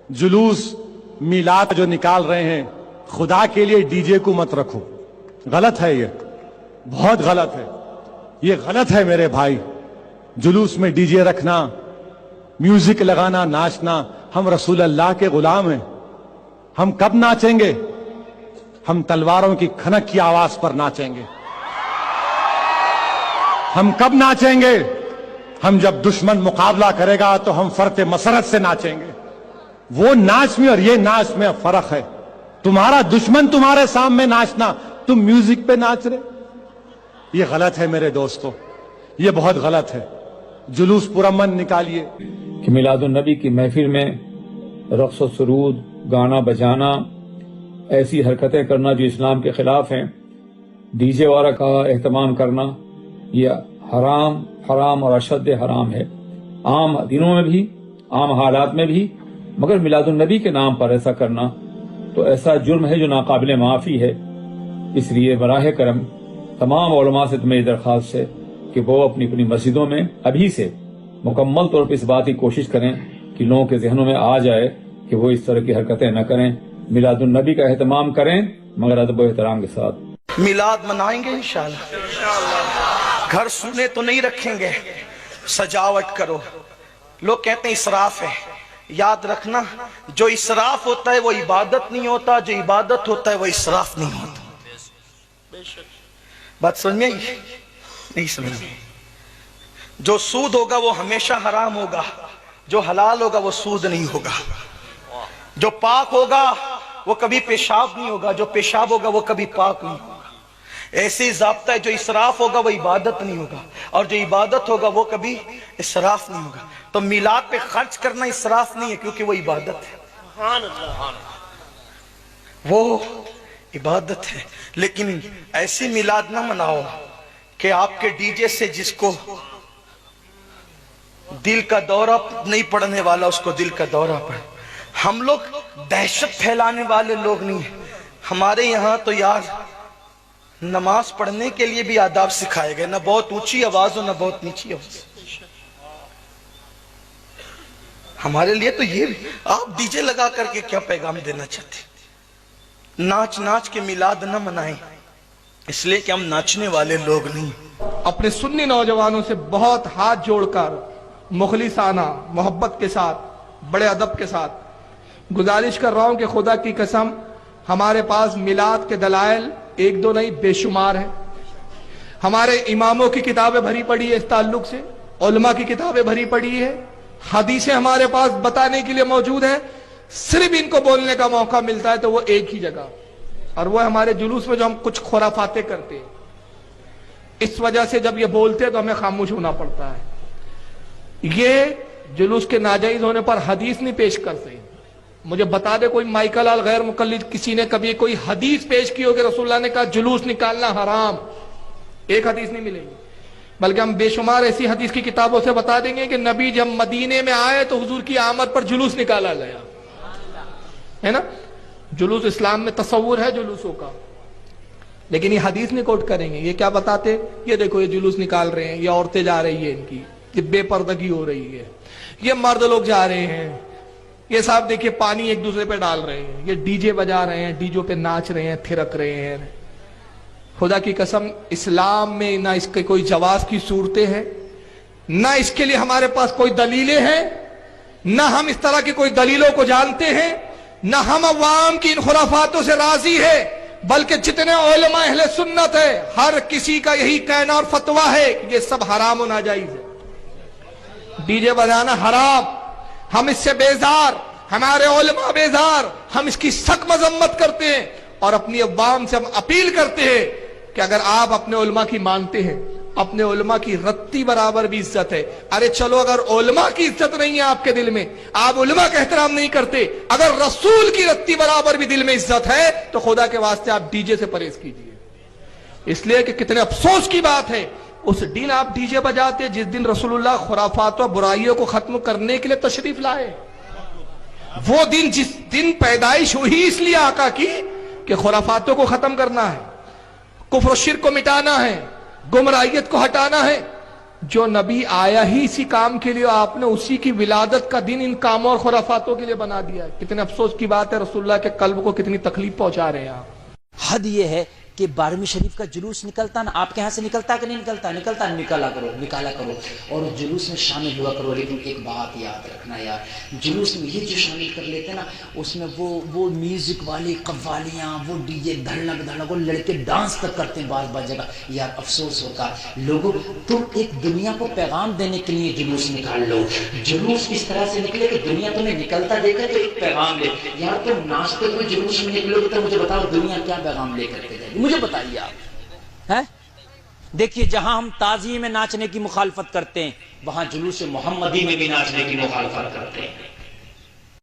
जुलूस मिलाद जो निकाल रहे हैं, खुदा के लिए डीजे को मत रखो। गलत है, ये बहुत गलत है, ये गलत है मेरे भाई। जुलूस में डीजे रखना, म्यूजिक लगाना, नाचना, हम रसूल अल्लाह के गुलाम हैं। हम कब नाचेंगे? हम तलवारों की खनक की आवाज पर नाचेंगे। हम कब नाचेंगे? हम जब दुश्मन मुकाबला करेगा तो हम फरते मसरत से नाचेंगे। वो नाच में और ये नाच में फर्क है। तुम्हारा दुश्मन तुम्हारे सामने नाचना, तुम म्यूजिक पे नाच रहे, ये गलत है मेरे दोस्तों, ये बहुत गलत है। जुलूस पुरअमन निकालिए। कि मिलादुन नबी की महफिल में रक़्स और सुरूद, गाना बजाना, ऐसी हरकतें करना जो इस्लाम के खिलाफ हैं, डीजे वाला का एहतमाम करना, यह हराम और अशद हराम है। आम दिनों में भी, आम हालात में भी, मगर मिलादुन नबी के नाम पर ऐसा करना तो ऐसा जुर्म है जो नाकाबिल माफ़ी है। इसलिए बराह करम तमाम उलमा से तुम्हें दरख्वास्त है कि वो अपनी अपनी मस्जिदों में अभी से मुकम्मल तौर पर इस बात की कोशिश करें कि लोगों के जहनों में आ जाए कि वो इस तरह की हरकतें न करें, मिलादुन नबी का एहतमाम करें, मगर अदब व एहतराम के साथ। मिलाद मनाएंगे इंशाअल्लाह। घर सुने तो नहीं रखेंगे, सजावट करो। लोग कहते हैं इसराफ है। याद रखना, जो इसराफ होता है वो इबादत नहीं होता, जो इबादत होता है वो इसराफ नहीं होता। बात समझ में आई? नहीं समझ में। जो सूद होगा वो हमेशा हराम होगा, जो हलाल होगा वो सूद नहीं होगा। जो पाक होगा वो कभी पेशाब नहीं होगा, जो पेशाब होगा वो कभी पाक नहीं होगा। ऐसे ही ज़ाब्ता है, जो इसराफ होगा वो इबादत नहीं होगा, और जो इबादत होगा वो कभी इसराफ नहीं होगा। तो मिलाद पे खर्च करना इसराफ नहीं है, क्योंकि वो इबादत है, वो इबादत है। लेकिन ऐसी मिलाद ना मनाओ कि आपके डीजे से जिसको दिल का दौरा नहीं पड़ने वाला उसको दिल का दौरा पड़े। हम लोग दहशत फैलाने वाले लोग नहीं हैं। हमारे यहाँ तो यार नमाज पढ़ने के लिए भी आदाब सिखाए गए, ना बहुत ऊंची आवाज हो ना बहुत नीची आवाज। हमारे लिए तो ये, आप डीजे लगा करके क्या पैगाम देना चाहते? नाच नाच के मिलाद न मनाएं, इसलिए कि हम नाचने वाले लोग नहीं। अपने सुन्नी नौजवानों से बहुत हाथ जोड़कर मुखलिसाना मोहब्बत के साथ, बड़े अदब के साथ गुजारिश कर रहा हूं कि खुदा की कसम हमारे पास मिलाद के दलाइल एक दो नहीं बेशुमार है। हमारे इमामों की किताबें भरी पड़ी है इस ताल्लुक से, उलमा की किताबें भरी पड़ी है, हदीसें हमारे पास बताने के लिए मौजूद है। सिर्फ इनको बोलने का मौका मिलता है तो वो एक ही जगह, और वो हमारे जुलूस में जो हम कुछ खुराफाते करते हैं। इस वजह से जब ये बोलते हैं तो हमें खामोश होना पड़ता है। ये जुलूस के नाजायज होने पर हदीस नहीं पेश करते। मुझे बता दे कोई माइकल अल गैर मुकल्लिद किसी ने कभी कोई हदीस पेश की हो कि रसूलुल्लाह ने कहा जुलूस निकालना हराम? एक हदीस नहीं मिलेगी। बल्कि हम बेशुमार ऐसी हदीस की किताबों से बता देंगे कि नबी जब मदीने में आए तो हुजूर की आमद पर जुलूस निकाला गया, है ना। जुलूस इस्लाम में तसव्वुर है जुलूसों का, लेकिन ये हदीस नहीं कोट करेंगे। ये क्या बताते? ये देखो ये जुलूस निकाल रहे हैं, ये औरतें जा रही है, इनकी ये बेपर्दगी हो रही है, ये मर्द लोग जा रहे हैं, ये साहब देखिए पानी एक दूसरे पे डाल रहे हैं, ये डीजे बजा रहे हैं, डीजो पे नाच रहे हैं, थिरक रहे हैं। खुदा की कसम इस्लाम में ना इसके कोई जवाज की सूरतें हैं, ना इसके लिए हमारे पास कोई दलीलें हैं, ना हम इस तरह की कोई दलीलों को जानते हैं, ना हम अवाम की इन खुराफातों से राजी है। बल्कि जितने उलमा अहले सुन्नत है हर किसी का यही कहना और फतवा है कि ये सब हराम और नाजायज है। डीजे बजाना हराम, हम इससे बेजार, हमारे उलमा बेजार, हम इसकी सख्त मजम्मत करते हैं और अपनी अवाम से हम अपील करते हैं कि अगर आप अपने उलमा की मानते हैं, अपने उलमा की रत्ती बराबर भी इज्जत है। अरे चलो, अगर उलमा की इज्जत नहीं है आपके दिल में, आप उलमा का एहतराम नहीं करते, अगर रसूल की रत्ती बराबर भी दिल में इज्जत है तो खुदा के वास्ते आप डीजे से परहेज कीजिए। इसलिए कि कितने अफसोस की बात है, उस दिन आप डीजे बजाते जिस दिन रसूलुल्लाह खुराफात और बुराइयों को खत्म करने के लिए तशरीफ लाए। वो दिन जिस दिन पैदाइश हुई इसलिए आका की कि खुराफातों को खत्म करना है, कुफ्र और शिर्क को मिटाना है, गुमराहियत को हटाना है, जो नबी आया ही इसी काम के लिए, आपने उसी की विलादत का दिन इन कामों और खुराफातों के लिए बना दिया है। कितने अफसोस की बात है, रसूलुल्लाह के कल्ब को कितनी तकलीफ पहुंचा रहे हैं आप। हद ये है कि 12वीं शरीफ का जुलूस निकलता ना, आपके यहाँ से निकलता कि नहीं निकलता? निकलता, निकाला करो और जुलूस में शामिल हुआ करो। लेकिन एक बात याद रखना यार, जुलूस में ये जो शामिल कर लेते ना, उसमें वो म्यूजिक वाली कव्वालियाँ, वो डीजे धड़क वो लड़के डांस तक करते हैं बार जगह। यार अफसोस होता है। लोगों, तुम एक दुनिया को पैगाम देने के लिए जुलूस निकाल लो। जुलूस इस तरह से निकले कि दुनिया तुम्हें निकलता देखे तो एक पैगाम ले। यार तुम नाचते हुए जुलूस में निकलोगे तो मुझे बताओ दुनिया क्या पैगाम लेकर के जाएगी? मुझे बताइए आप। हैं? देखिए, जहां हम ताज़िये में नाचने की मुखालफत करते हैं, वहां जुलूस मोहम्मदी में भी नाचने की मुखालफत करते हैं।